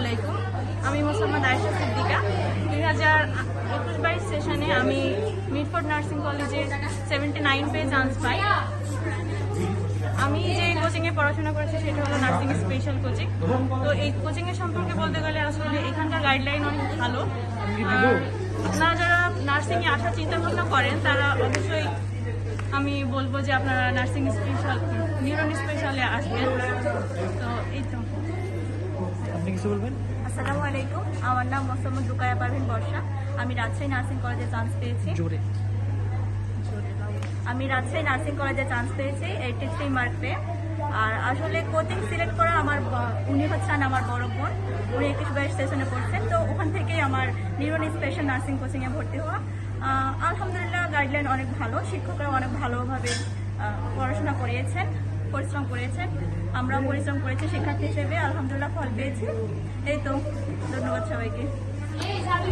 আলাইকুম। আমি মোসাম্মদ আয়েশা সিদ্দিকা। 2021-22 সেশনে আমি মিডফোর্ড নার্সিং কলেজে 79 পেয়ে চান্স পাই। আমি যে কোচিংয়ে পড়াশোনা করেছি সেটা হলো নার্সিং স্পেশাল কোচিং। তো এই কোচিংয়ের সম্পর্কে বলতে গেলে আসলে এখানকার গাইডলাইন অনেক ভালো। আপনারা যারা নার্সিংয়ে আসার চিন্তা ভাবনা করেন তারা অবশ্যই আমি বলবো যে আপনারা নার্সিং স্পেশাল নিউরন স্পেশালে আসবেন। তো এই তো। আপনি কিছু বলবেন? আসসালামু আলাইকুম, আমার নাম মোসাম্মদ রুকায়া পারভিন বর্ষা। আমি রাজশাহী নার্সিং কলেজে চান্স পেয়েছি। আমি রাজশাহী নার্সিং কলেজে চান্স পেয়েছি 83 মার্ক পেয়ে। আর আসলে কোচিং সিলেক্ট করা উনি হচ্ছেন আমার বড় বোন। উনি 21-22 সেশনে পড়ছেন, তো ওখান থেকেই আমার নিউরন স্পেশাল নার্সিং কোচিংয়ে ভর্তি হওয়া। আলহামদুলিল্লাহ গাইডলাইন অনেক ভালো, শিক্ষকরা অনেক ভালোভাবে পড়াশোনা করিয়েছেন, পরিশ্রম করেছেন। আমরা পরিশ্রম করেছি শিক্ষার্থী হিসেবে, আলহামদুলিল্লাহ ফল পেয়েছি। এই তো, ধন্যবাদ সবাইকে।